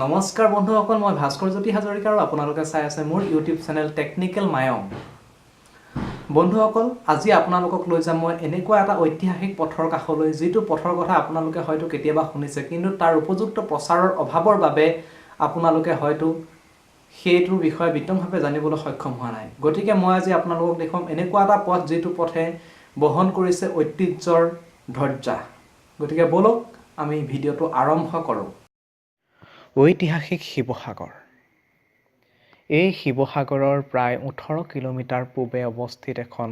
নমস্কাৰ বন্ধুসকল, মই ভাস্কৰজ্যোতি হাজৰিকা আৰু আপোনালোকে চাই আছে মোৰ ইউটিউব চেনেল টেকনিকেল মায়ং। বন্ধুসকল, আজি আপোনালোকক লৈ যাম মই এনেকুৱা এটা ঐতিহাসিক পথৰ কাষলৈ, যিটো পথৰ কথা আপোনালোকে হয়তো কেতিয়াবা শুনিছে, কিন্তু তাৰ উপযুক্ত প্ৰচাৰৰ অভাৱৰ বাবে আপোনালোকে হয়তো সেইটোৰ বিষয়ে বিতংভাৱে জানিবলৈ সক্ষম হোৱা নাই। গতিকে মই আজি আপোনালোকক দেখুৱাম এনেকুৱা এটা পথ, যিটো পথে বহন কৰিছে ঐতিহ্যৰ ধ্বজা। গতিকে বলক আমি ভিডিঅ'টো আৰম্ভ কৰোঁ। ঐতিহাসিক শিৱসাগৰ। এই শিৱসাগৰৰ প্ৰায় 18 কিলোমিটাৰ পূবে অৱস্থিত এখন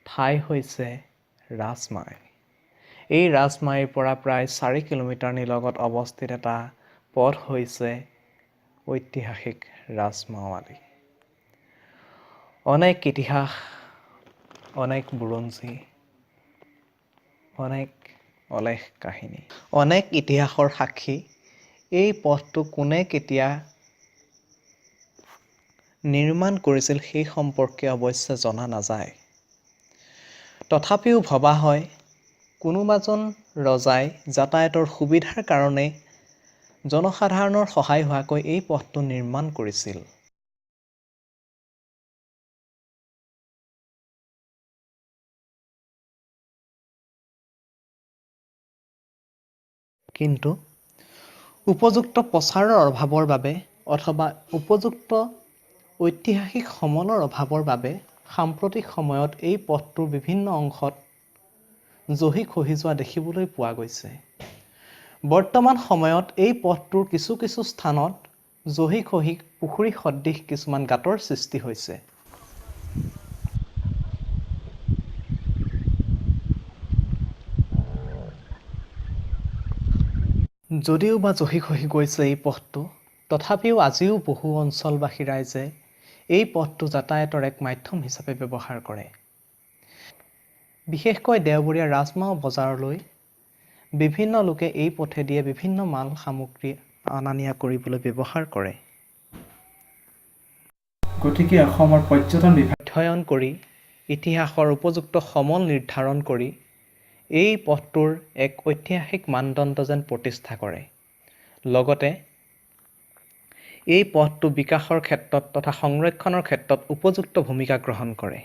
ঠাই হৈছে ৰাজমাই। এই ৰাজমাইৰ পৰা প্ৰায় 4 কিলোমিটাৰ নিলগত অৱস্থিত এটা পথ হৈছে ঐতিহাসিক ৰাজমাৱালী। অনেক ইতিহাস, অনেক বুৰঞ্জী, অনেক অলেখ কাহিনী, অনেক ইতিহাসৰ সাক্ষী এই পথটো কোনে কেতিয়া নিৰ্মাণ কৰিছিল সেই সম্পৰ্কে অৱশ্যে জনা নাযায়। তথাপিও ভবা হয় কোনোবাজন ৰজাই যাতায়াতৰ সুবিধাৰ কাৰণে জনসাধাৰণৰ সহায় হোৱাকৈ এই পথটো নিৰ্মাণ কৰিছিল। কিন্তু উপযুক্ত প্ৰচাৰৰ অভাৱৰ বাবে অথবা উপযুক্ত ঐতিহাসিক সমলৰ অভাৱৰ বাবে সাম্প্ৰতিক সময়ত এই পথটোৰ বিভিন্ন অংশত জহি খহি যোৱা দেখিবলৈ পোৱা গৈছে। বৰ্তমান সময়ত এই পথটোৰ কিছু কিছু স্থানত জহি খহি পুখুৰী সদৃশ কিছুমান গাঁতৰ সৃষ্টি হৈছে। যদিও বা জহি খহি গৈছে এই পথটো, তথাপিও আজিও বহু অঞ্চলবাসী ৰাইজে এই পথটো যাতায়াতৰ এক মাধ্যম হিচাপে ব্যৱহাৰ কৰে। বিশেষকৈ দেওবৰীয়া ৰাজমাও বজাৰলৈ বিভিন্ন লোকে এই পথেদিয়ে বিভিন্ন মাল সামগ্ৰী অনা নিয়া কৰিবলৈ ব্যৱহাৰ কৰে। গতিকে অসমৰ পৰ্যটন বিভাগ অধ্যয়ন কৰি ইতিহাসৰ উপযুক্ত সমল নিৰ্ধাৰণ কৰি এই পথটোৰ এক ঐতিহাসিক মানদণ্ড যেন প্ৰতিষ্ঠা কৰে। লগতে এই পথটো বিকাশৰ ক্ষেত্ৰত তথা সংৰক্ষণৰ ক্ষেত্ৰত উপযুক্ত ভূমিকা গ্ৰহণ কৰে।